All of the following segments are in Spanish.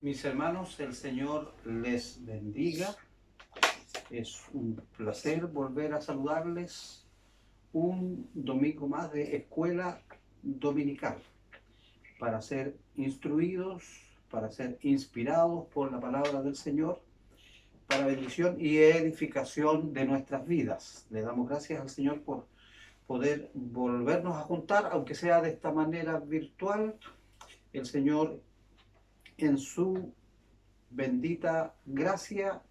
Mis hermanos, el Señor les bendiga. Es un placer volver a saludarles un domingo más de escuela dominical para ser instruidos, para ser inspirados por la palabra del Señor, para bendición y edificación de nuestras vidas. Le damos gracias al Señor por poder volvernos a juntar, aunque sea de esta manera virtual. El Señor, en su bendita gracia,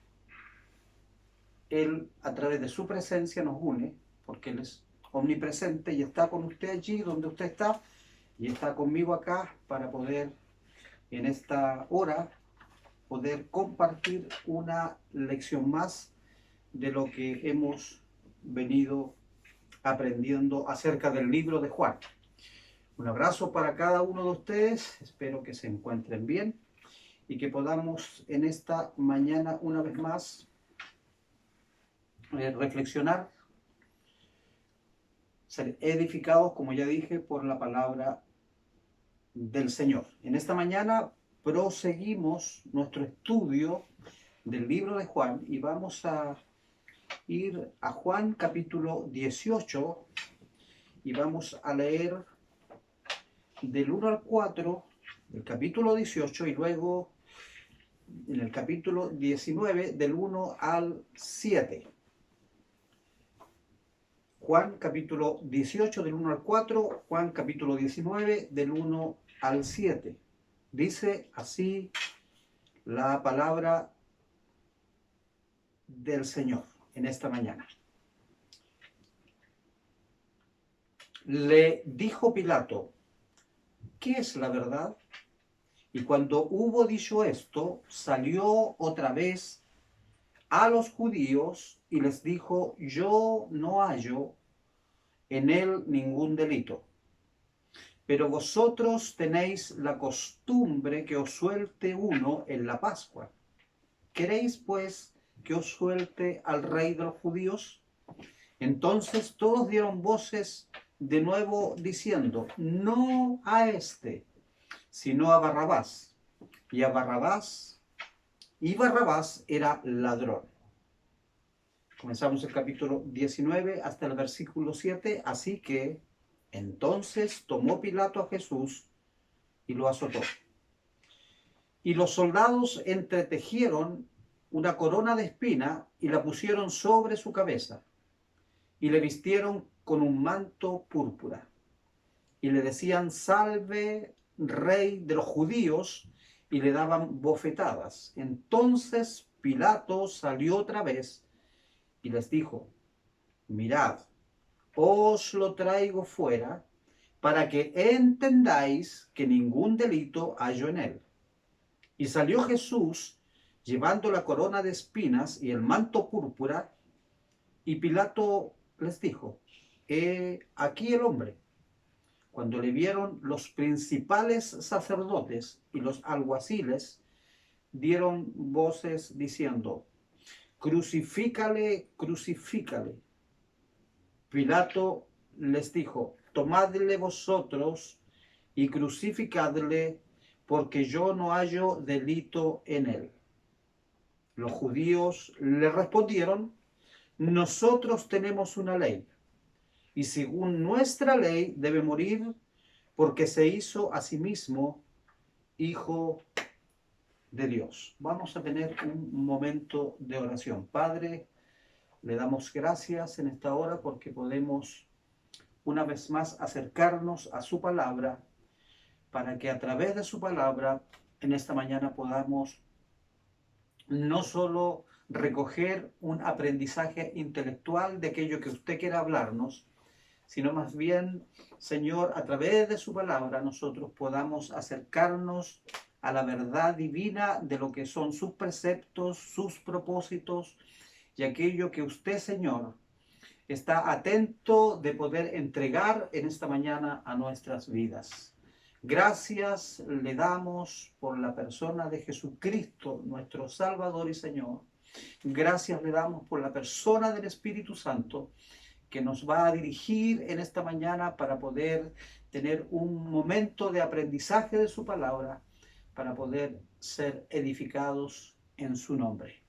Él a través de su presencia nos une, porque Él es omnipresente y está con usted allí donde usted está, y está conmigo acá para poder en esta hora poder compartir una lección más de lo que hemos venido aprendiendo acerca del libro de Juan. Un abrazo para cada uno de ustedes, espero que se encuentren bien y que podamos en esta mañana una vez más reflexionar, ser edificados, como ya dije, por la palabra del Señor. En esta mañana proseguimos nuestro estudio del libro de Juan y vamos a ir a Juan capítulo 18 y vamos a leer del 1 al 4 del capítulo 18 y luego en el capítulo 19 del 1 al 7. Juan capítulo 18 del 1 al 4, Juan capítulo 19 del 1 al 7. Dice así la palabra del Señor en esta mañana. Le dijo Pilato: ¿qué es la verdad? Y cuando hubo dicho esto, salió otra vez a los judíos y les dijo: yo no hallo en él ningún delito. Pero vosotros tenéis la costumbre que os suelte uno en la Pascua. ¿Queréis pues que os suelte al rey de los judíos? Entonces todos dieron voces de nuevo diciendo: no a este, sino a Barrabás. Y Barrabás era ladrón. Comenzamos el capítulo 19 hasta el versículo 7. Así que entonces tomó Pilato a Jesús y lo azotó. Y los soldados entretejieron una corona de espina y la pusieron sobre su cabeza. Y le vistieron con un manto púrpura. Y le decían: salve, rey de los judíos, y le daban bofetadas. Entonces Pilato salió otra vez y les dijo: mirad, os lo traigo fuera para que entendáis que ningún delito hallo en él. Y salió Jesús llevando la corona de espinas y el manto púrpura, y Pilato les dijo: he aquí el hombre. Cuando le vieron, los principales sacerdotes y los alguaciles dieron voces diciendo: crucifícale, crucifícale. Pilato les dijo: tomadle vosotros y crucificadle, porque yo no hallo delito en él. Los judíos le respondieron: nosotros tenemos una ley, y según nuestra ley debe morir, porque se hizo a sí mismo hijo de Dios. Vamos a tener un momento de oración. Padre, le damos gracias en esta hora porque podemos una vez más acercarnos a su palabra, para que a través de su palabra en esta mañana podamos no solo recoger un aprendizaje intelectual de aquello que usted quiera hablarnos, sino más bien, Señor, a través de su palabra nosotros podamos acercarnos a la verdad divina de lo que son sus preceptos, sus propósitos y aquello que usted, Señor, está atento de poder entregar en esta mañana a nuestras vidas. Gracias le damos por la persona de Jesucristo, nuestro Salvador y Señor. Gracias le damos por la persona del Espíritu Santo, que nos va a dirigir en esta mañana para poder tener un momento de aprendizaje de su palabra, para poder ser edificados en su nombre.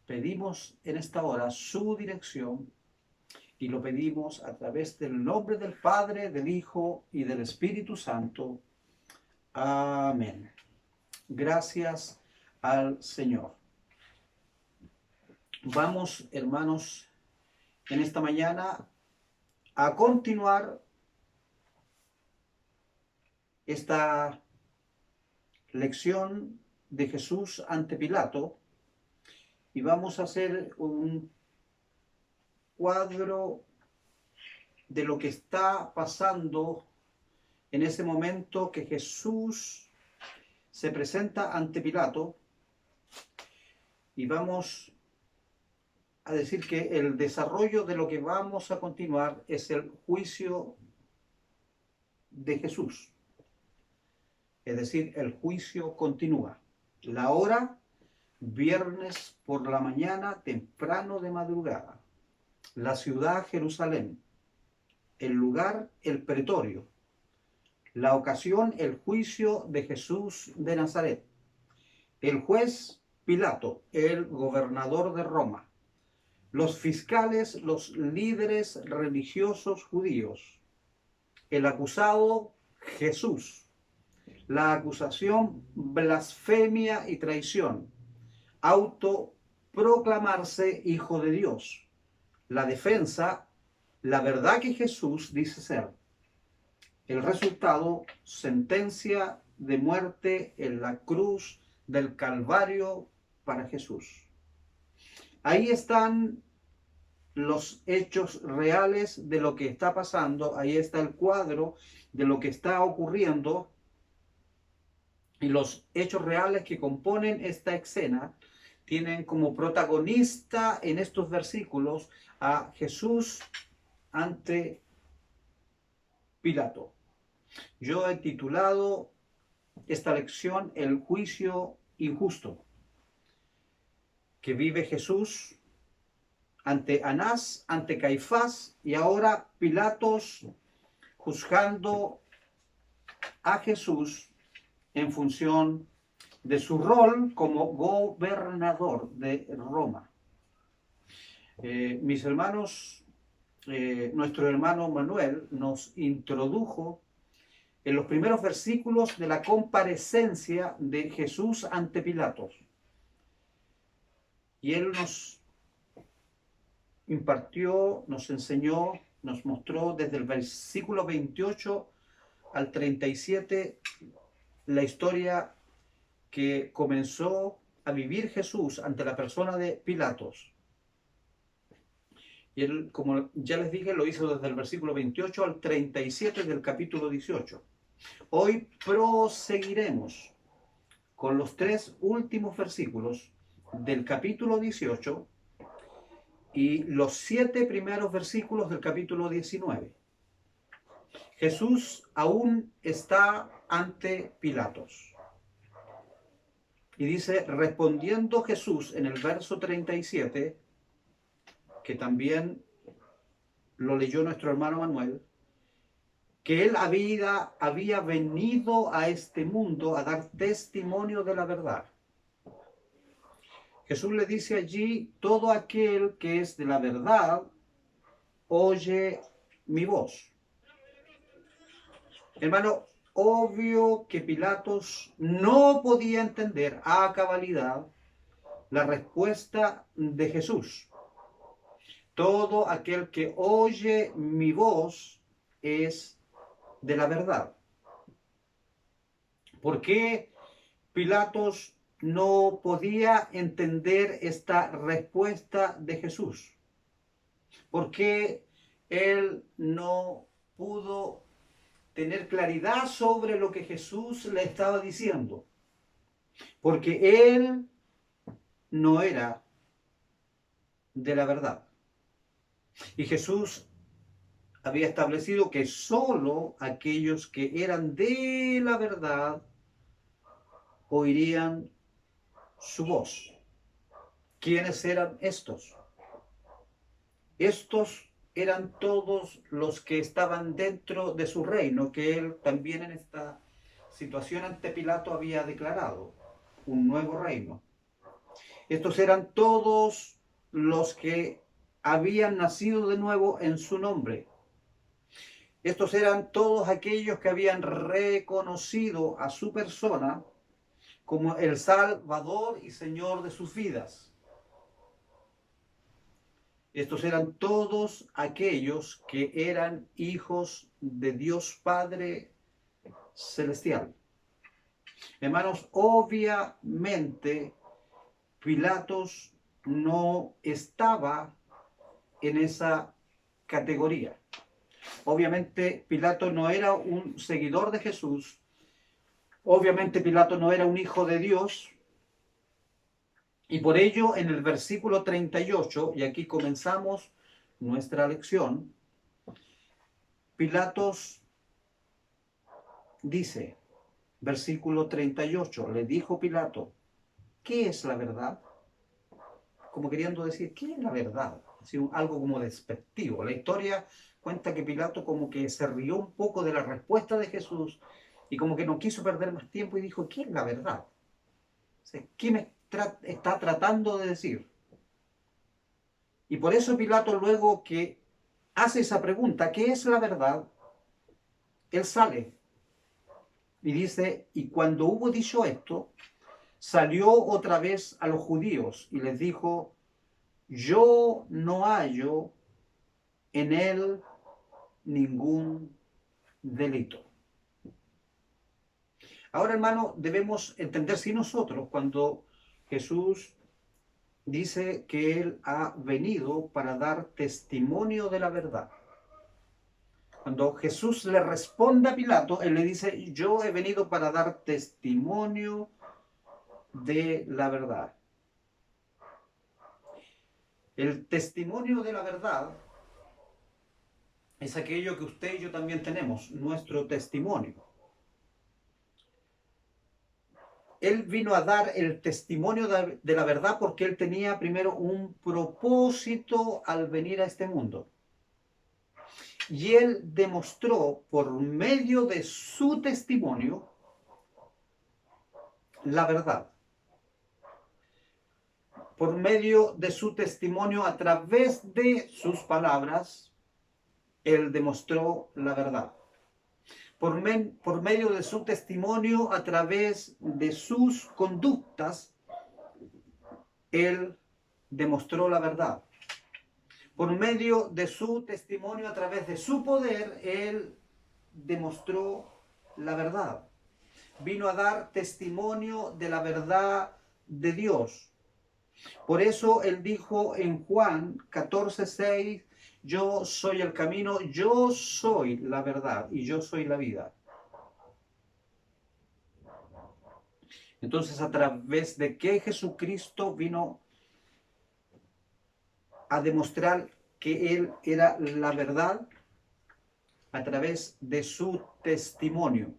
Pedimos en esta hora su dirección y lo pedimos a través del nombre del Padre, del Hijo y del Espíritu Santo. Amén. Gracias al Señor. Vamos, hermanos, en esta mañana a continuar esta lección de Jesús ante Pilato y vamos a hacer un cuadro de lo que está pasando en ese momento que Jesús se presenta ante Pilato, y vamos a decir que el desarrollo de lo que vamos a continuar es el juicio de Jesús. Es decir, el juicio continúa. La hora, viernes por la mañana, temprano de madrugada. La ciudad, Jerusalén. El lugar, el pretorio. La ocasión, el juicio de Jesús de Nazaret. El juez, Pilato, el gobernador de Roma. Los fiscales, los líderes religiosos judíos. El acusado, Jesús. La acusación, blasfemia y traición. Autoproclamarse hijo de Dios. La defensa, la verdad que Jesús dice ser. El resultado, sentencia de muerte en la cruz del Calvario para Jesús. Ahí están los hechos reales de lo que está pasando. Ahí está el cuadro de lo que está ocurriendo. Y los hechos reales que componen esta escena tienen como protagonista en estos versículos a Jesús ante Pilato. Yo he titulado esta lección El juicio injusto que vive Jesús ante Anás, ante Caifás y ahora Pilatos juzgando a Jesús en función de su rol como gobernador de Roma. Mis hermanos, nuestro hermano Manuel nos introdujo en los primeros versículos de la comparecencia de Jesús ante Pilatos. Y él nos impartió, nos enseñó, nos mostró desde el versículo 28 al 37 la historia que comenzó a vivir Jesús ante la persona de Pilatos. Y él, como ya les dije, lo hizo desde el versículo 28 al 37 del capítulo 18. Hoy proseguiremos con los 3 últimos versículos del capítulo 18 y los 7 primeros versículos del capítulo 19. Jesús aún está ante Pilatos. Y dice, respondiendo Jesús en el verso 37, que también lo leyó nuestro hermano Manuel, que él había venido a este mundo a dar testimonio de la verdad. Jesús le dice allí, todo aquel que es de la verdad, oye mi voz. Hermano, obvio que Pilatos no podía entender a cabalidad la respuesta de Jesús. Todo aquel que oye mi voz es de la verdad. ¿Por qué Pilatos no podía entender esta respuesta de Jesús? ¿Por qué él no pudo tener claridad sobre lo que Jesús le estaba diciendo? Porque él no era de la verdad. Y Jesús había establecido que solo aquellos que eran de la verdad oirían su voz. ¿Quiénes eran estos? Estos eran todos los que estaban dentro de su reino, que él también en esta situación ante Pilato había declarado. un nuevo reino. Estos eran todos los que habían nacido de nuevo en su nombre. Estos eran todos aquellos que habían reconocido a su persona como el Salvador y Señor de sus vidas. Estos eran todos aquellos que eran hijos de Dios Padre Celestial. Hermanos, obviamente Pilatos no estaba en esa categoría. Obviamente Pilato no era un seguidor de Jesús. Obviamente Pilato no era un hijo de Dios. Y por ello en el versículo 38, y aquí comenzamos nuestra lección, Pilatos dice, versículo 38, le dijo Pilato, ¿qué es la verdad? Como queriendo decir, ¿qué es la verdad? Así, algo como despectivo. La historia cuenta que Pilato como que se rió un poco de la respuesta de Jesús y como que no quiso perder más tiempo y dijo, ¿qué es la verdad? O sea, ¿qué me está tratando de decir? Y por eso Pilato, luego que hace esa pregunta, ¿qué es la verdad? Él sale y dice, y cuando hubo dicho esto, salió otra vez a los judíos y les dijo, yo no hallo en él ningún delito. Ahora, hermano, debemos entender si nosotros, cuando Jesús dice que Él ha venido para dar testimonio de la verdad, cuando Jesús le responde a Pilato, Él le dice, yo he venido para dar testimonio de la verdad. El testimonio de la verdad es aquello que usted y yo también tenemos, nuestro testimonio. Él vino a dar el testimonio de la verdad porque él tenía primero un propósito al venir a este mundo. Y él demostró por medio de su testimonio la verdad. Por medio de su testimonio, a través de sus palabras, él demostró la verdad. Por medio de su testimonio, a través de sus conductas, él demostró la verdad. Por medio de su testimonio, a través de su poder, él demostró la verdad. Vino a dar testimonio de la verdad de Dios. Por eso él dijo en Juan 14:6, yo soy el camino, yo soy la verdad y yo soy la vida. Entonces, a través de que Jesucristo vino a demostrar que Él era la verdad, a través de su testimonio,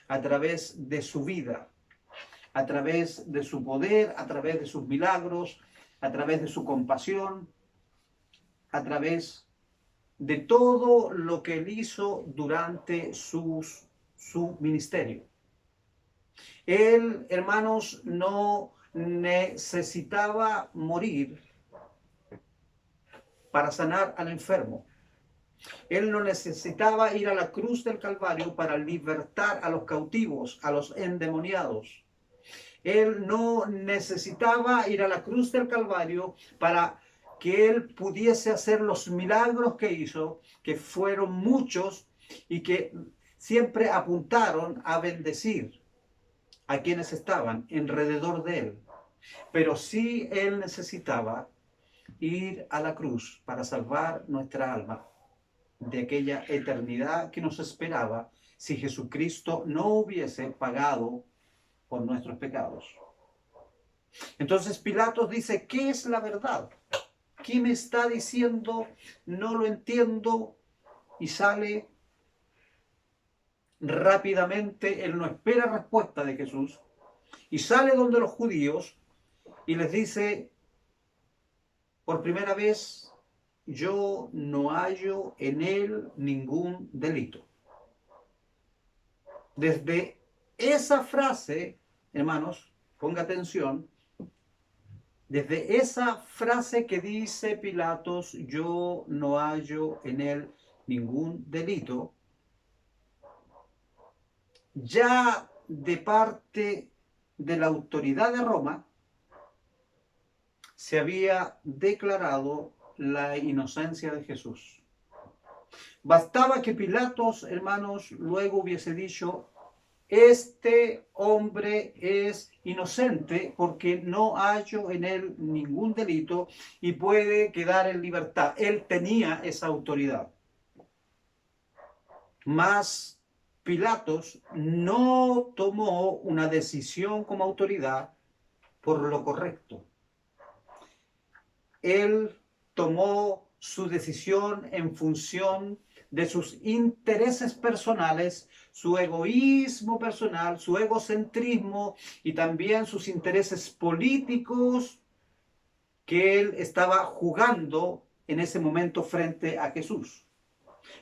a través de su vida, a través de su poder, a través de sus milagros, a través de su compasión, a través de todo lo que Él hizo durante su ministerio. Él, hermanos, no necesitaba morir para sanar al enfermo. Él no necesitaba ir a la cruz del Calvario para libertar a los cautivos, a los endemoniados. Él no necesitaba ir a la cruz del Calvario para que él pudiese hacer los milagros que hizo, que fueron muchos y que siempre apuntaron a bendecir a quienes estaban alrededor de él. Pero sí él necesitaba ir a la cruz para salvar nuestra alma de aquella eternidad que nos esperaba si Jesucristo no hubiese pagado por nuestros pecados. Entonces Pilatos dice, ¿qué es la verdad? ¿Qué me está diciendo? No lo entiendo. Y sale rápidamente, él no espera respuesta de Jesús, y sale donde los judíos y les dice, por primera vez, yo no hallo en él ningún delito. Desde esa frase, hermanos, ponga atención, desde esa frase que dice Pilatos, yo no hallo en él ningún delito, ya de parte de la autoridad de Roma se había declarado la inocencia de Jesús. Bastaba que Pilatos, hermanos, luego hubiese dicho, este hombre es inocente porque no hallo en él ningún delito y puede quedar en libertad. Él tenía esa autoridad. Mas Pilatos no tomó una decisión como autoridad por lo correcto. Él tomó su decisión en función de sus intereses personales, su egoísmo personal, su egocentrismo y también sus intereses políticos que él estaba jugando en ese momento frente a Jesús.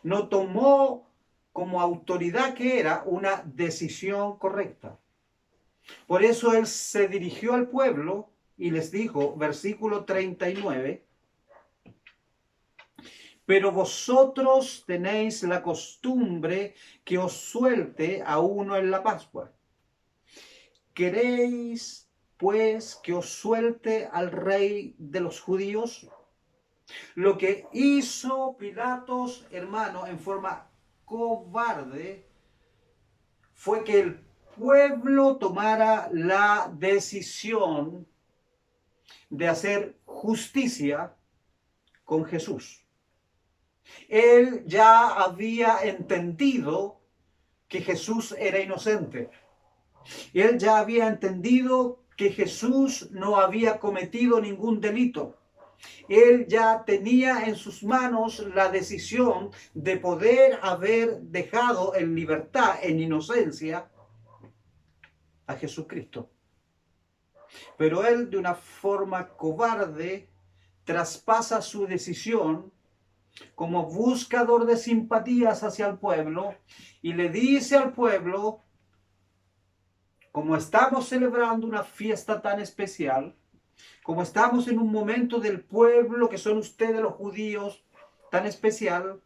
No tomó como autoridad que era una decisión correcta. Por eso él se dirigió al pueblo y les dijo, versículo 39, pero vosotros tenéis la costumbre que os suelte a uno en la Pascua. ¿Queréis, pues, que os suelte al rey de los judíos? Lo que hizo Pilatos, hermano, en forma cobarde, fue que el pueblo tomara la decisión de hacer justicia con Jesús. Él ya había entendido que Jesús era inocente. Él ya había entendido que Jesús no había cometido ningún delito. Él ya tenía en sus manos la decisión de poder haber dejado en libertad, en inocencia, a Jesucristo. Pero él, de una forma cobarde, traspasa su decisión como buscador de simpatías hacia el pueblo y le dice al pueblo, como estamos celebrando una fiesta tan especial, como estamos en un momento del pueblo que son ustedes los judíos tan especial,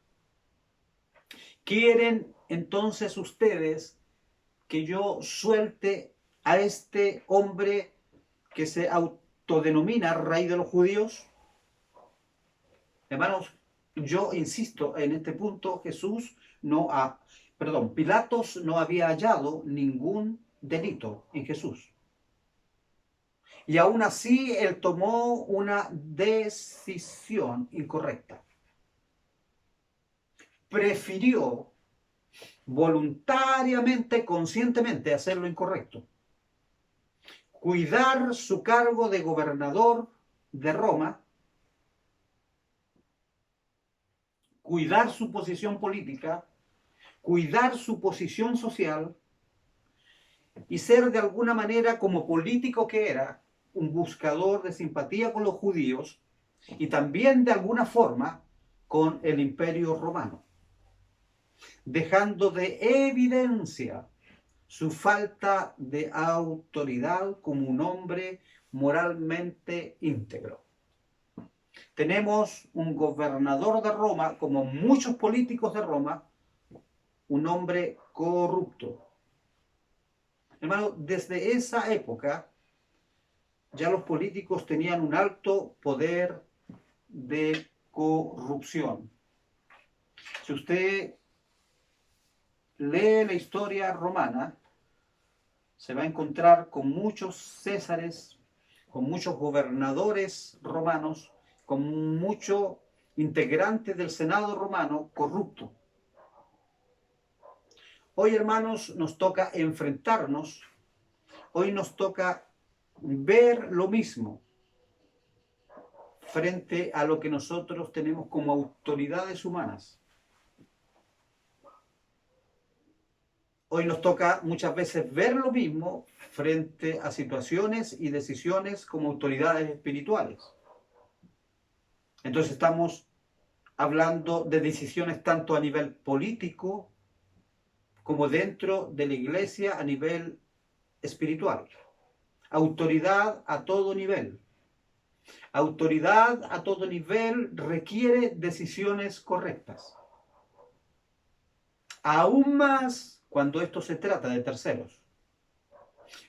¿quieren entonces ustedes que yo suelte a este hombre que se autodenomina rey de los judíos? Hermanos, yo insisto en este punto, Pilatos no había hallado ningún delito en Jesús. Y aún así él tomó una decisión incorrecta. Prefirió voluntariamente, conscientemente hacer lo incorrecto. Cuidar su cargo de gobernador de Roma, cuidar su posición política, cuidar su posición social y ser de alguna manera, como político que era, un buscador de simpatía con los judíos y también de alguna forma con el Imperio Romano, dejando de evidencia su falta de autoridad como un hombre moralmente íntegro. Tenemos un gobernador de Roma, como muchos políticos de Roma, un hombre corrupto. Hermano, desde esa época ya los políticos tenían un alto poder de corrupción. Si usted lee la historia romana, se va a encontrar con muchos césares, con muchos gobernadores romanos, con muchos integrantes del Senado romano corruptos. Hoy, hermanos, nos toca enfrentarnos, hoy nos toca ver lo mismo frente a lo que nosotros tenemos como autoridades humanas. Hoy nos toca muchas veces ver lo mismo frente a situaciones y decisiones como autoridades espirituales. Entonces estamos hablando de decisiones tanto a nivel político como dentro de la iglesia a nivel espiritual. autoridad a todo nivel. Autoridad a todo nivel requiere decisiones correctas. Aún más cuando esto se trata de terceros.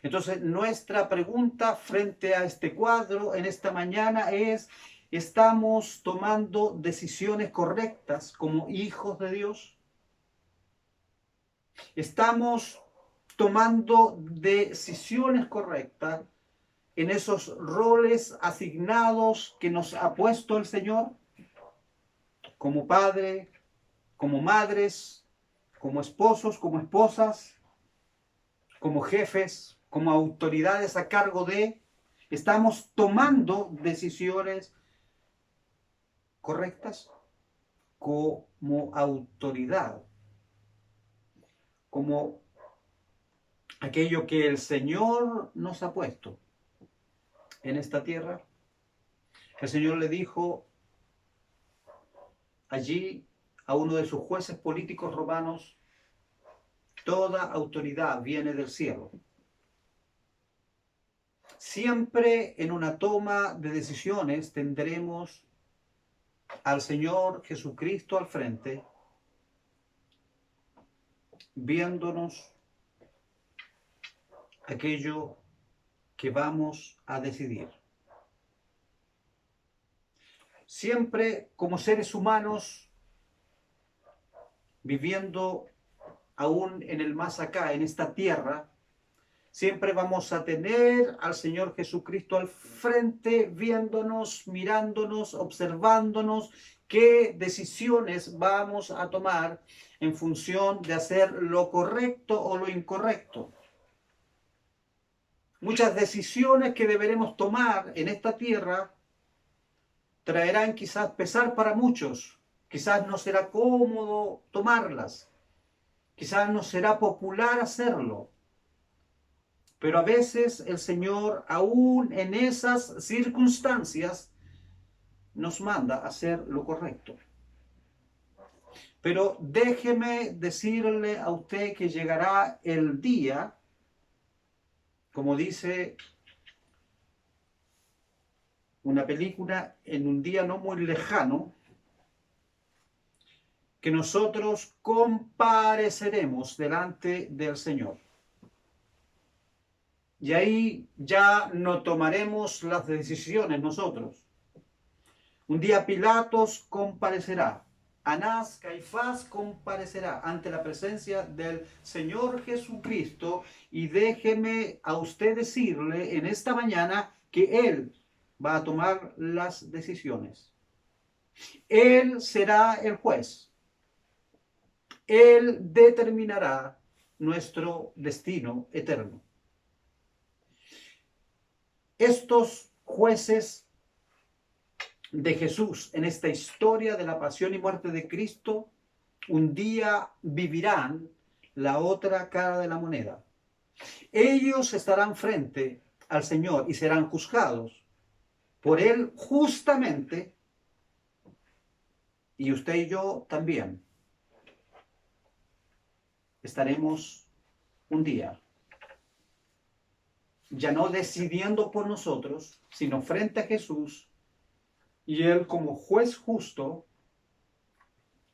Entonces, nuestra pregunta frente a este cuadro en esta mañana es: ¿estamos tomando decisiones correctas como hijos de Dios? ¿Estamos tomando decisiones correctas en esos roles asignados que nos ha puesto el Señor? Como padre, como madres, como esposos, como esposas, como jefes, como autoridades a cargo de, ¿estamos tomando decisiones correctas como autoridad? Como aquello que el Señor nos ha puesto en esta tierra. El Señor le dijo allí a uno de sus jueces políticos romanos: toda autoridad viene del cielo. Siempre en una toma de decisiones tendremos al Señor Jesucristo al frente, viéndonos aquello que vamos a decidir. Siempre como seres humanos, viviendo aún en el más acá, en esta tierra, siempre vamos a tener al Señor Jesucristo al frente, viéndonos, mirándonos, observándonos qué decisiones vamos a tomar en función de hacer lo correcto o lo incorrecto. Muchas decisiones que deberemos tomar en esta tierra traerán quizás pesar para muchos, quizás no será cómodo tomarlas, quizás no será popular hacerlo, pero a veces el Señor, aún en esas circunstancias, nos manda a hacer lo correcto. Pero déjeme decirle a usted que llegará el día, como dice una película, en un día no muy lejano, que nosotros compareceremos delante del Señor. Y ahí ya no tomaremos las decisiones nosotros. Un día Pilatos comparecerá. Anás, Caifás comparecerá ante la presencia del Señor Jesucristo, y déjeme a usted decirle en esta mañana que Él va a tomar las decisiones. Él será el juez. Él determinará nuestro destino eterno. Estos jueces de Jesús en esta historia de la pasión y muerte de Cristo un día vivirán la otra cara de la moneda. Ellos estarán frente al Señor y serán juzgados por Él justamente, y usted y yo también estaremos un día ya no decidiendo por nosotros, sino frente a Jesús, y Él como juez justo,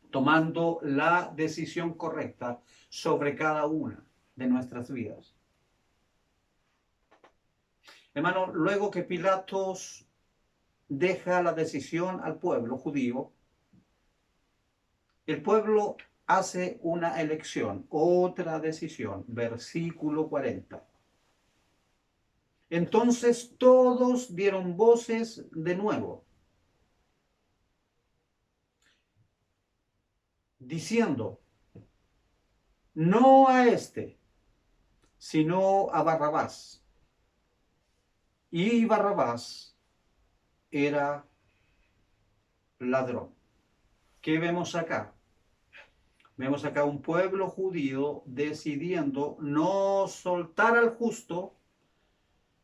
tomando la decisión correcta sobre cada una de nuestras vidas. Hermano, luego que Pilatos deja la decisión al pueblo judío, el pueblo hace una elección, otra decisión, versículo 40. Entonces todos dieron voces de nuevo, diciendo: no a este, sino a Barrabás. Y Barrabás era ladrón. ¿Qué vemos acá? Vemos acá un pueblo judío decidiendo no soltar al justo,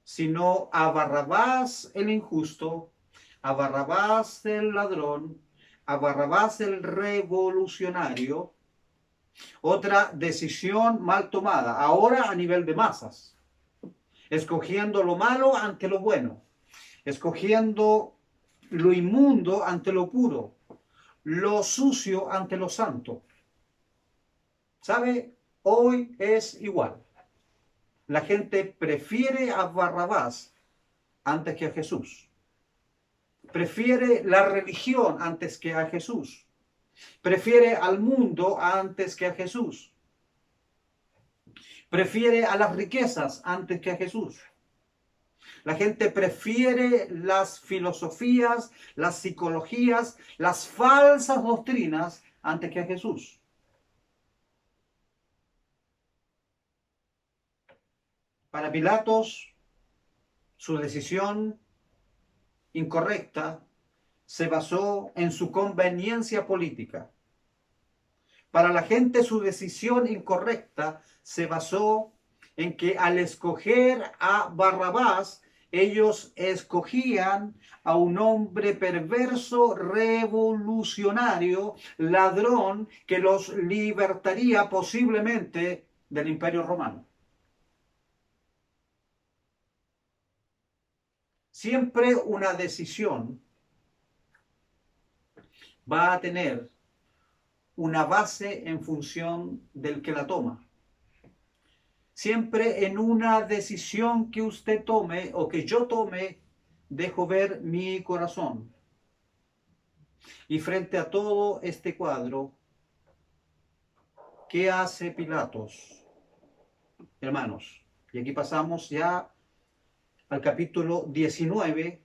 sino a Barrabás el injusto, a Barrabás el ladrón, a Barrabás el revolucionario. Otra decisión mal tomada, ahora a nivel de masas. escogiendo lo malo ante lo bueno, escogiendo lo inmundo ante lo puro, lo sucio ante lo santo. ¿Sabe? Hoy es igual. La gente prefiere a Barrabás antes que a Jesús. Prefiere la religión antes que a Jesús. Prefiere al mundo antes que a Jesús. Prefiere a las riquezas antes que a Jesús. La gente prefiere las filosofías, las psicologías, las falsas doctrinas antes que a Jesús. Para Pilatos, su decisión incorrecta se basó en su conveniencia política. Para la gente, su decisión incorrecta se basó en que al escoger a Barrabás, ellos escogían a un hombre perverso, revolucionario, ladrón, que los libertaría posiblemente del Imperio Romano. Siempre una decisión va a tener una base en función del que la toma. Siempre en una decisión que usted tome o que yo tome, dejo ver mi corazón. Y frente a todo este cuadro, ¿qué hace Pilatos? Hermanos, y aquí pasamos ya al capítulo 19,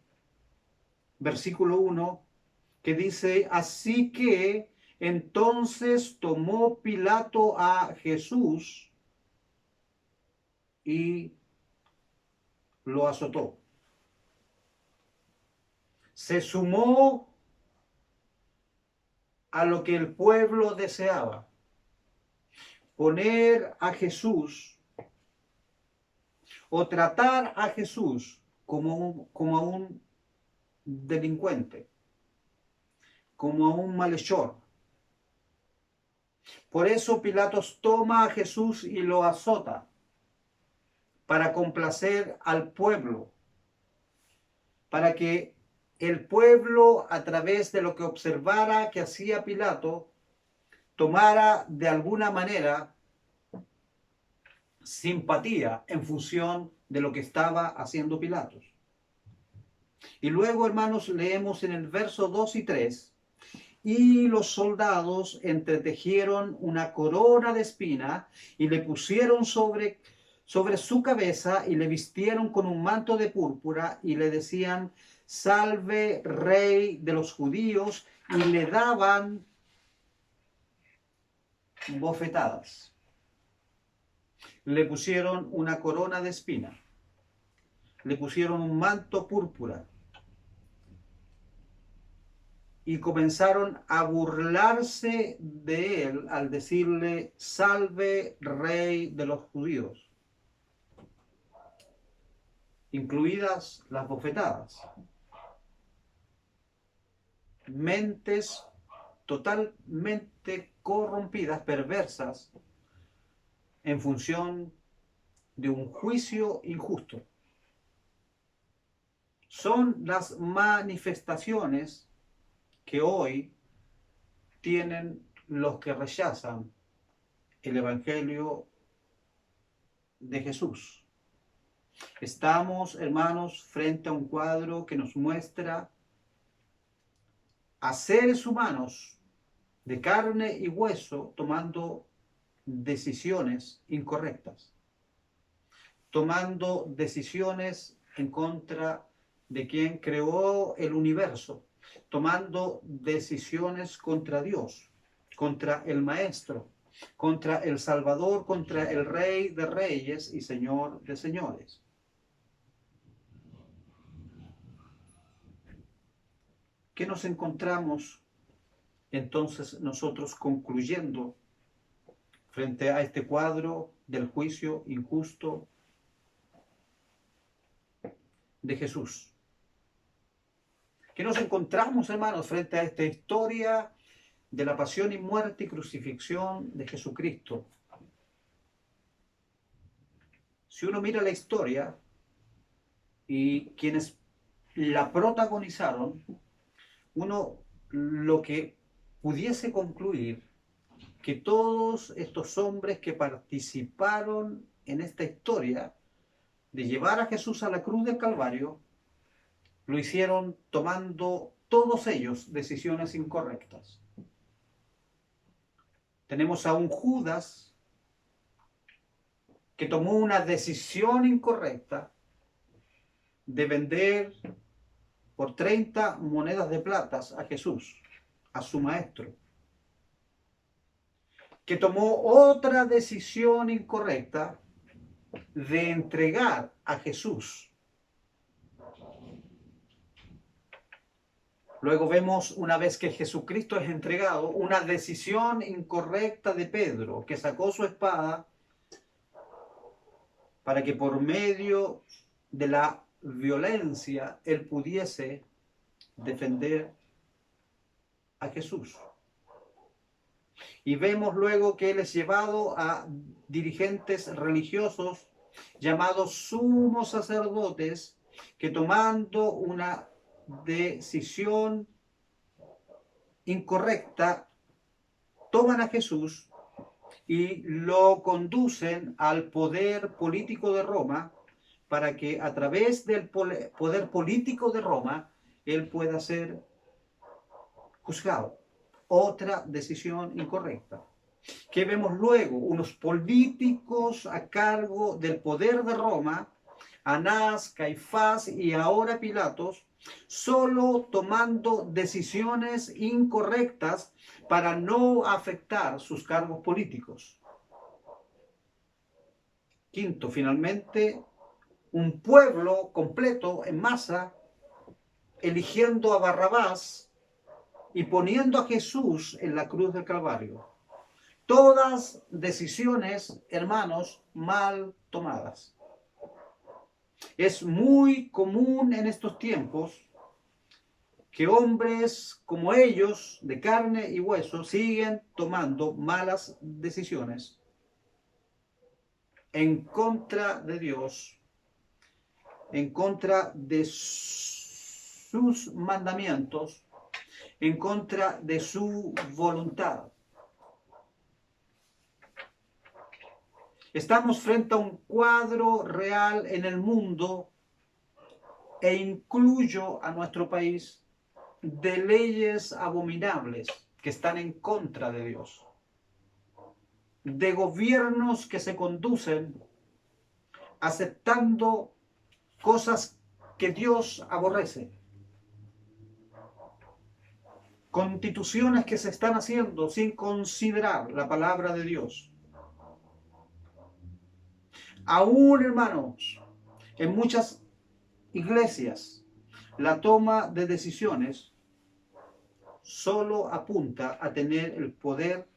versículo 1, que dice, así que entonces tomó Pilato a Jesús y lo azotó. Se sumó a lo que el pueblo deseaba, poner a Jesús o tratar a Jesús como a un delincuente, como a un malhechor. Por eso Pilatos toma a Jesús y lo azota para complacer al pueblo, para que el pueblo, a través de lo que observara que hacía Pilato, tomara de alguna manera simpatía en función de lo que estaba haciendo Pilatos. Y luego, hermanos, leemos en el verso 2 y 3, y los soldados entretejieron una corona de espina y le pusieron sobre su cabeza y le vistieron con un manto de púrpura y le decían, salve rey de los judíos, y le daban bofetadas. Le pusieron una corona de espina, le pusieron un manto púrpura y comenzaron a burlarse de él al decirle, salve rey de los judíos, incluidas las bofetadas. Mentes totalmente corrompidas, perversas, en función de un juicio injusto. Son las manifestaciones que hoy tienen los que rechazan el Evangelio de Jesús. Estamos, hermanos, frente a un cuadro que nos muestra a seres humanos de carne y hueso tomando decisiones incorrectas, tomando decisiones en contra de quien creó el universo, tomando decisiones contra Dios, contra el Maestro, contra el Salvador, contra el Rey de Reyes y Señor de Señores. ¿Qué nos encontramos entonces nosotros concluyendo frente a este cuadro del juicio injusto de Jesús? ¿Qué nos encontramos, hermanos, frente a esta historia de la pasión y muerte y crucifixión de Jesucristo? Si uno mira la historia, y quienes la protagonizaron, uno lo que pudiese concluir que todos estos hombres que participaron en esta historia de llevar a Jesús a la cruz del Calvario, lo hicieron tomando todos ellos decisiones incorrectas. Tenemos a un Judas que tomó una decisión incorrecta de vender por 30 monedas de plata a Jesús, a su maestro, que tomó otra decisión incorrecta de entregar a Jesús. Luego vemos, una vez que Jesucristo es entregado, una decisión incorrecta de Pedro, que sacó su espada para que por medio de la violencia él pudiese defender a Jesús. Y vemos luego que él es llevado a dirigentes religiosos llamados sumos sacerdotes, que tomando una decisión incorrecta toman a Jesús y lo conducen al poder político de Roma, para que a través del poder político de Roma él pueda ser juzgado. Otra decisión incorrecta. ¿Qué vemos luego? Unos políticos a cargo del poder de Roma, Anás, Caifás y ahora Pilatos, solo tomando decisiones incorrectas para no afectar sus cargos políticos. Quinto, finalmente, un pueblo completo en masa eligiendo a Barrabás y poniendo a Jesús en la cruz del Calvario. Todas decisiones, hermanos, mal tomadas. Es muy común en estos tiempos que hombres como ellos, de carne y hueso, siguen tomando malas decisiones en contra de Dios, en contra de sus mandamientos, en contra de su voluntad. Estamos frente a un cuadro real en el mundo, e incluyo a nuestro país, de leyes abominables que están en contra de Dios, de gobiernos que se conducen aceptando cosas que Dios aborrece, constituciones que se están haciendo sin considerar la palabra de Dios. Aún, hermanos, en muchas iglesias, la toma de decisiones solo apunta a tener el poder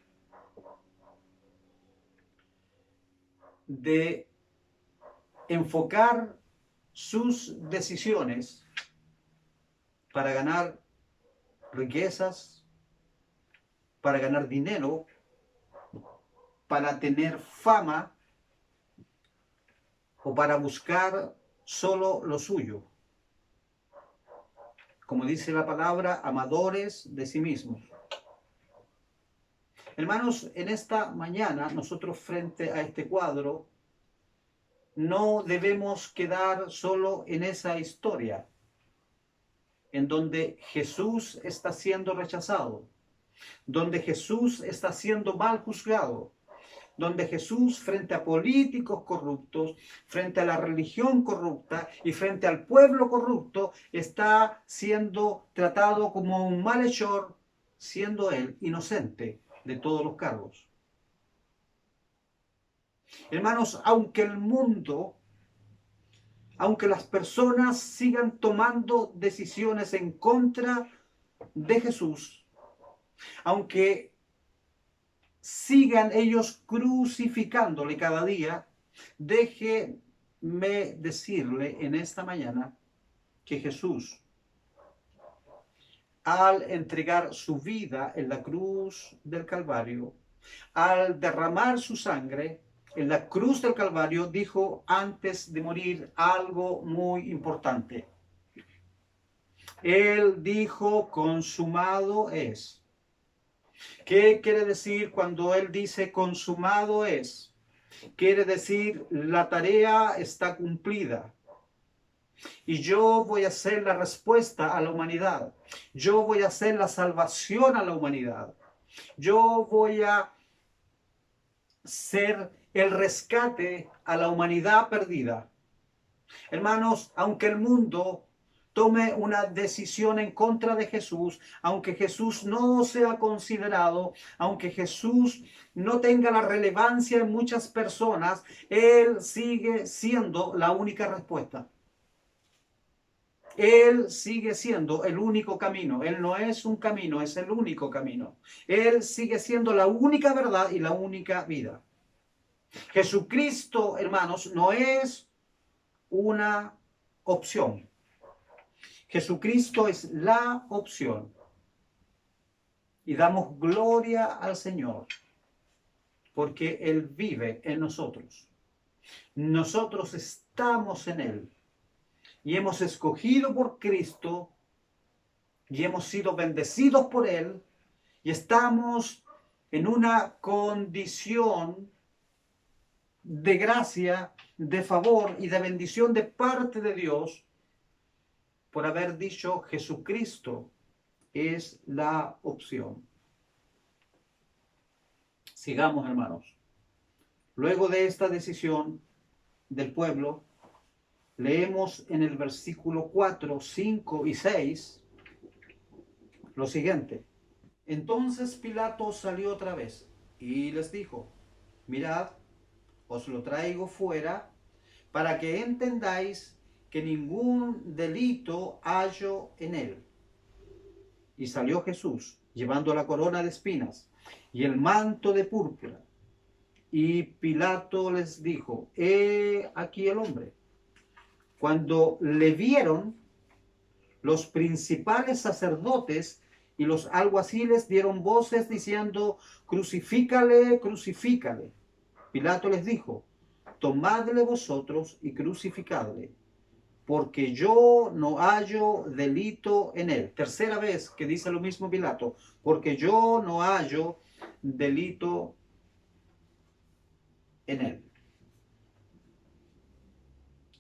de enfocar sus decisiones para ganar riquezas, para ganar dinero, para tener fama o para buscar solo lo suyo. Como dice la palabra, amadores de sí mismos. Hermanos, en esta mañana nosotros frente a este cuadro no debemos quedar solo en esa historia en donde Jesús está siendo rechazado, donde Jesús está siendo mal juzgado, donde Jesús, frente a políticos corruptos, frente a la religión corrupta y frente al pueblo corrupto, está siendo tratado como un malhechor, siendo él inocente de todos los cargos. Hermanos, aunque el mundo, aunque las personas sigan tomando decisiones en contra de Jesús, aunque sigan ellos crucificándole cada día, déjeme decirle en esta mañana que Jesús, al entregar su vida en la cruz del Calvario, al derramar su sangre, en la cruz del Calvario, dijo antes de morir algo muy importante. Él dijo, consumado es. ¿Qué quiere decir cuando Él dice consumado es? Quiere decir la tarea está cumplida. Y yo voy a ser la respuesta a la humanidad. Yo voy a hacer la salvación a la humanidad. Yo voy a ser el rescate a la humanidad perdida. Hermanos, aunque el mundo tome una decisión en contra de Jesús, aunque Jesús no sea considerado, aunque Jesús no tenga la relevancia en muchas personas, Él sigue siendo la única respuesta. Él sigue siendo el único camino. Él no es un camino, es el único camino. Él sigue siendo la única verdad y la única vida. Jesucristo, hermanos, no es una opción. Jesucristo es la opción. Y damos gloria al Señor, porque Él vive en nosotros. Nosotros estamos en Él. Y hemos escogido por Cristo, y hemos sido bendecidos por Él, y estamos en una condición de gracia, de favor y de bendición de parte de Dios, por haber dicho Jesucristo es la opción. Sigamos, hermanos. Luego de esta decisión del pueblo, leemos en el versículo 4, 5 y 6 lo siguiente. Entonces Pilato salió otra vez y les dijo, mirad, os lo traigo fuera para que entendáis que ningún delito hallo en él. Y salió Jesús, llevando la corona de espinas y el manto de púrpura. Y Pilato les dijo, he aquí el hombre. Cuando le vieron, los principales sacerdotes y los alguaciles dieron voces diciendo, crucifícale, crucifícale. Pilato les dijo, tomadle vosotros y crucificadle, porque yo no hallo delito en él. Tercera vez que dice lo mismo Pilato, porque yo no hallo delito en él.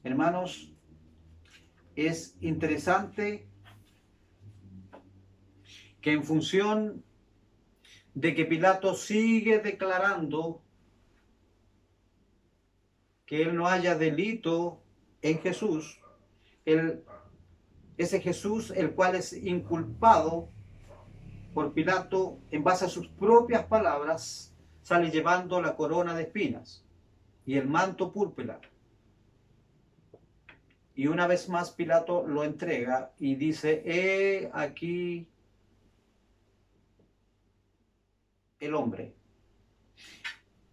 Hermanos, es interesante que en función de que Pilato sigue declarando que él no haya delito en Jesús, ese Jesús el cual es inculpado por Pilato en base a sus propias palabras, sale llevando la corona de espinas y el manto púrpura. Y una vez más Pilato lo entrega y dice, he aquí el hombre.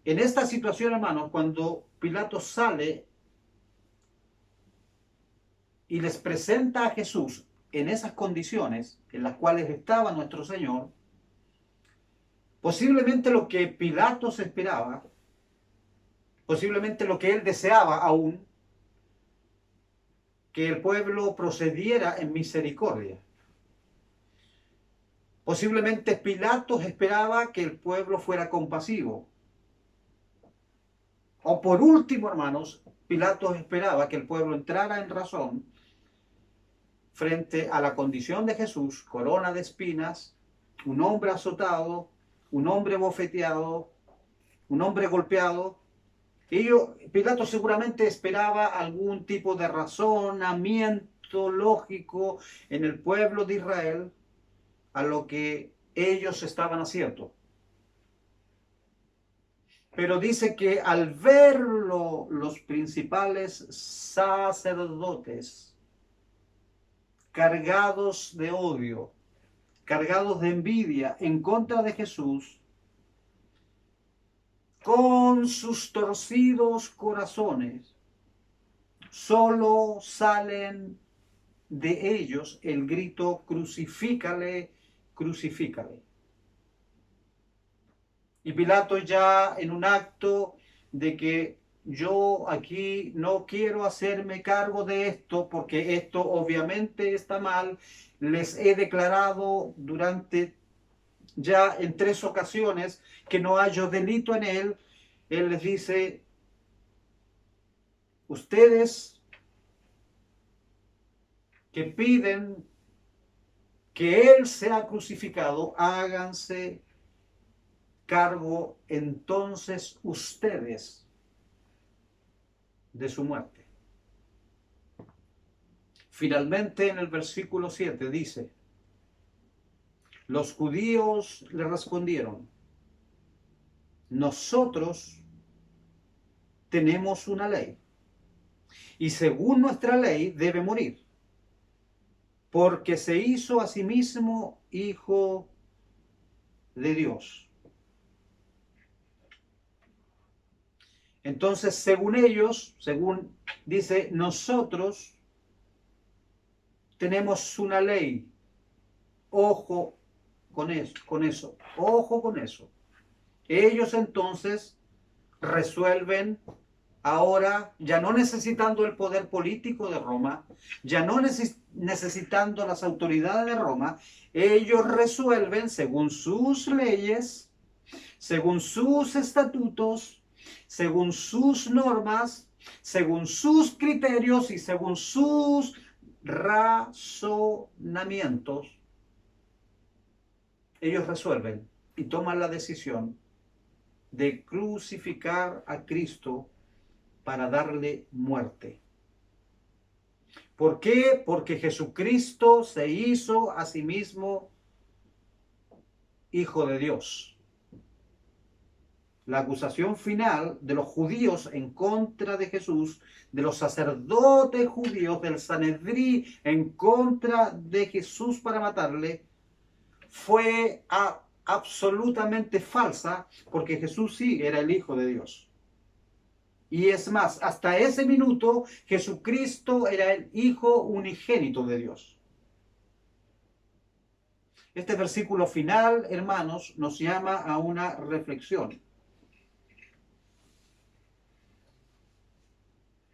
En esta situación, hermanos, cuando Pilato sale y les presenta a Jesús en esas condiciones en las cuales estaba nuestro Señor, posiblemente lo que Pilato se esperaba, posiblemente lo que él deseaba aún, que el pueblo procediera en misericordia. Posiblemente Pilato esperaba que el pueblo fuera compasivo. O por último, hermanos, Pilato esperaba que el pueblo entrara en razón frente a la condición de Jesús, corona de espinas, un hombre azotado, un hombre bofeteado, un hombre golpeado. Pilato seguramente esperaba algún tipo de razonamiento lógico en el pueblo de Israel a lo que ellos estaban haciendo. Pero dice que al verlo los principales sacerdotes cargados de odio, cargados de envidia en contra de Jesús, con sus torcidos corazones, solo salen de ellos el grito, crucifícale, crucifícale. Y Pilato ya en un acto de que yo aquí no quiero hacerme cargo de esto porque esto obviamente está mal. Les he declarado durante ya en 3 ocasiones que no hallo delito en él. Él les dice, ustedes que piden que él sea crucificado, háganse cargo entonces ustedes de su muerte. Finalmente en el versículo 7 dice, los judíos le respondieron, nosotros tenemos una ley y según nuestra ley debe morir, porque se hizo a sí mismo hijo de Dios. Entonces, según ellos, según dice, nosotros tenemos una ley. Ojo con eso, ojo con eso. Ellos entonces resuelven ahora, ya no necesitando el poder político de Roma, ya no necesitando las autoridades de Roma, ellos resuelven según sus leyes, según sus estatutos, según sus normas, según sus criterios y según sus razonamientos. Ellos resuelven y toman la decisión de crucificar a Cristo para darle muerte. ¿Por qué? Porque Jesucristo se hizo a sí mismo Hijo de Dios. La acusación final de los judíos en contra de Jesús, de los sacerdotes judíos, del Sanedrí en contra de Jesús para matarle, fue absolutamente falsa, porque Jesús sí era el Hijo de Dios. Y es más, hasta ese minuto Jesucristo era el Hijo unigénito de Dios. Este versículo final, hermanos, nos llama a una reflexión.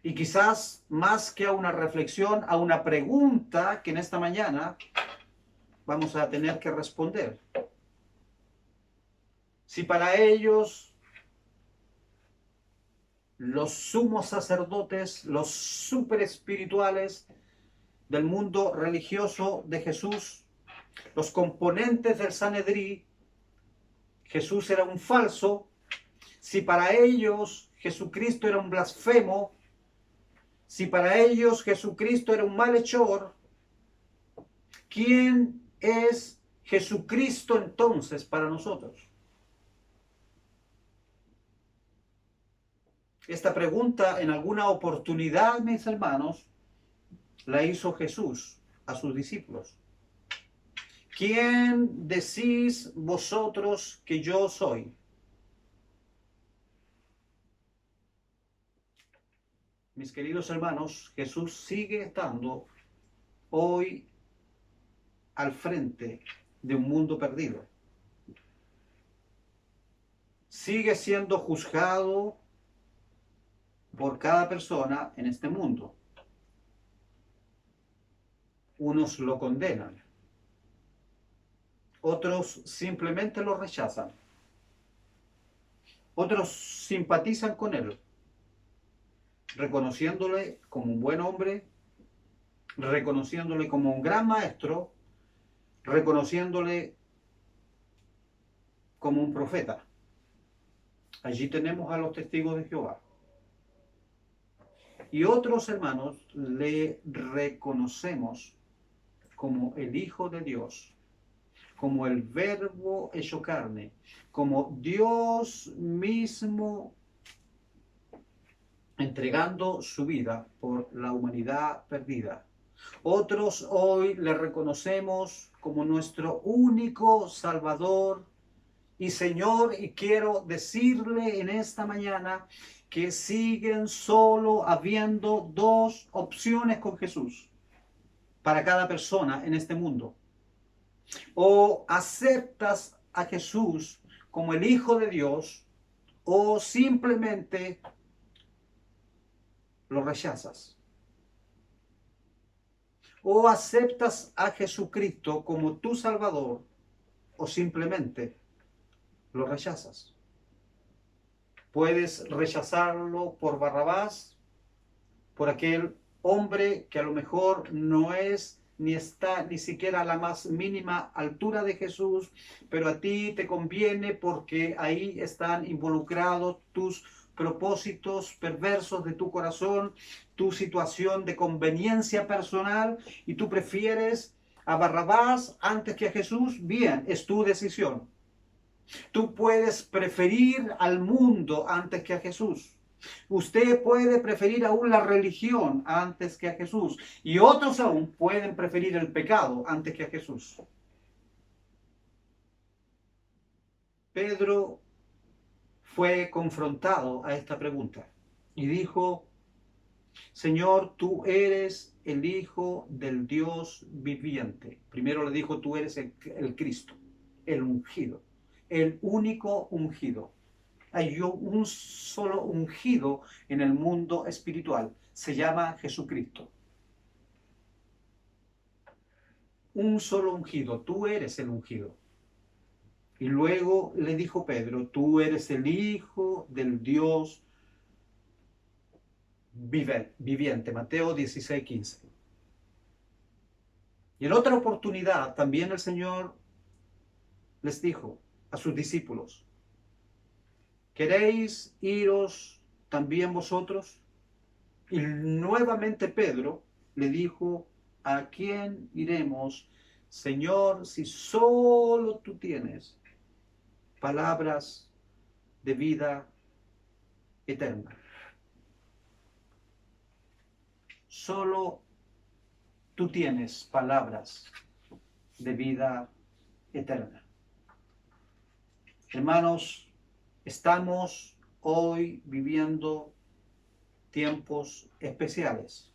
Y quizás más que a una reflexión, a una pregunta que en esta mañana vamos a tener que responder. Si para ellos los sumos sacerdotes, los super espirituales del mundo religioso de Jesús, los componentes del Sanedrí, Jesús era un falso, si para ellos Jesucristo era un blasfemo, si para ellos Jesucristo era un malhechor, ¿quién es Jesucristo entonces para nosotros? Esta pregunta en alguna oportunidad, mis hermanos, la hizo Jesús a sus discípulos. ¿Quién decís vosotros que yo soy? Mis queridos hermanos, Jesús sigue estando hoy al frente de un mundo perdido. Sigue siendo juzgado por cada persona en este mundo. Unos lo condenan, otros simplemente lo rechazan, otros simpatizan con él, reconociéndole como un buen hombre, reconociéndole como un gran maestro, reconociéndole como un profeta. Allí tenemos a los testigos de Jehová. Y otros hermanos le reconocemos como el Hijo de Dios, como el Verbo hecho carne, como Dios mismo entregando su vida por la humanidad perdida. Otros hoy le reconocemos como nuestro único Salvador y Señor, y quiero decirle en esta mañana que siguen solo habiendo 2 opciones con Jesús para cada persona en este mundo. O aceptas a Jesús como el Hijo de Dios, o simplemente lo rechazas. O aceptas a Jesucristo como tu Salvador o simplemente lo rechazas. Puedes rechazarlo por Barrabás, por aquel hombre que a lo mejor no es ni está ni siquiera a la más mínima altura de Jesús, pero a ti te conviene porque ahí están involucrados tus propósitos perversos de tu corazón, tu situación de conveniencia personal, y tú prefieres a Barrabás antes que a Jesús. Bien, es tu decisión. Tú puedes preferir al mundo antes que a Jesús. Usted puede preferir aún la religión antes que a Jesús. Y otros aún pueden preferir el pecado antes que a Jesús. Pedro fue confrontado a esta pregunta y dijo: Señor, tú eres el Hijo del Dios viviente. Primero le dijo: tú eres el Cristo, el ungido, el único ungido. Hay un solo ungido en el mundo espiritual. Se llama Jesucristo. Un solo ungido. Tú eres el ungido. Y luego le dijo Pedro: tú eres el Hijo del Dios viviente. Mateo 16:15. Y en otra oportunidad también el Señor les dijo a sus discípulos: ¿queréis iros también vosotros? Y nuevamente Pedro le dijo: ¿a quién iremos, Señor, si solo tú tienes palabras de vida eterna? Solo tú tienes palabras de vida eterna. Hermanos, estamos hoy viviendo tiempos especiales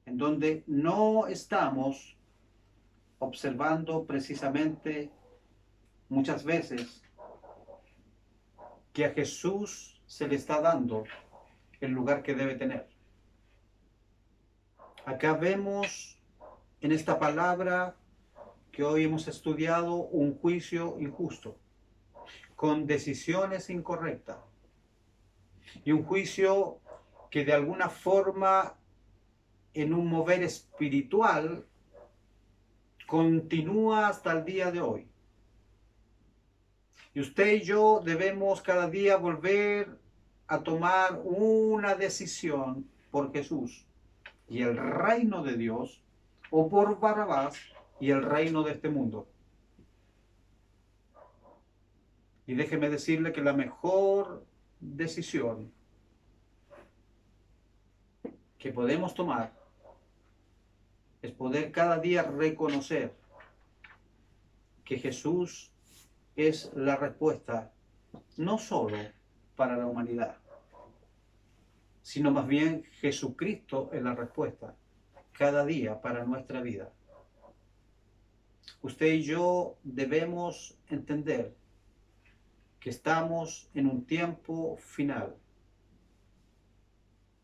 en donde no estamos observando precisamente muchas veces que a Jesús se le está dando el lugar que debe tener. Acá vemos en esta palabra que hoy hemos estudiado un juicio injusto, con decisiones incorrectas, y un juicio que de alguna forma en un mover espiritual continúa hasta el día de hoy. Y usted y yo debemos cada día volver a tomar una decisión por Jesús y el reino de Dios, o por Barrabás y el reino de este mundo. Y déjeme decirle que la mejor decisión que podemos tomar es poder cada día reconocer que Jesús es la respuesta, no solo para la humanidad, sino más bien Jesucristo es la respuesta cada día para nuestra vida. Usted y yo debemos entender que estamos en un tiempo final,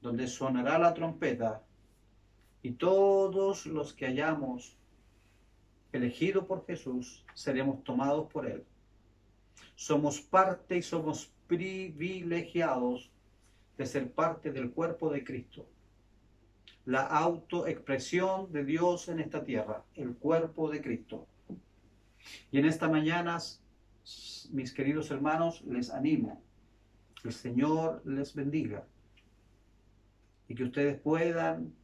donde sonará la trompeta y todos los que hayamos elegido por Jesús seremos tomados por Él. Somos parte y somos privilegiados de ser parte del cuerpo de Cristo, la autoexpresión de Dios en esta tierra, el cuerpo de Cristo. Y en esta mañana, mis queridos hermanos, les animo, que el Señor les bendiga y que ustedes puedan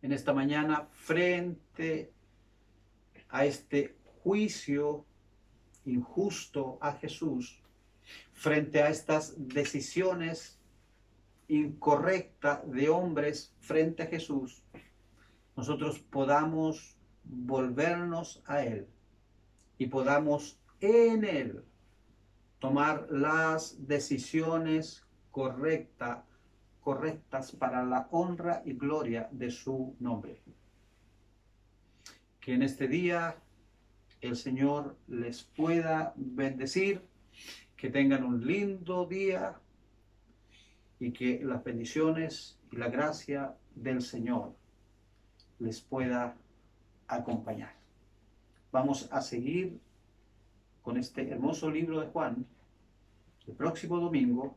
en esta mañana, frente a este juicio injusto a Jesús, frente a estas decisiones incorrectas de hombres frente a Jesús, nosotros podamos volvernos a Él y podamos en Él tomar las decisiones correctas para la honra y gloria de su nombre. Que en este día el Señor les pueda bendecir, que tengan un lindo día y que las bendiciones y la gracia del Señor les pueda acompañar. Vamos a seguir con este hermoso libro de Juan el próximo domingo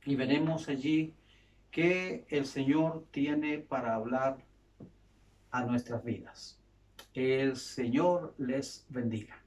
y veremos allí qué el Señor tiene para hablar a nuestras vidas. El Señor les bendiga.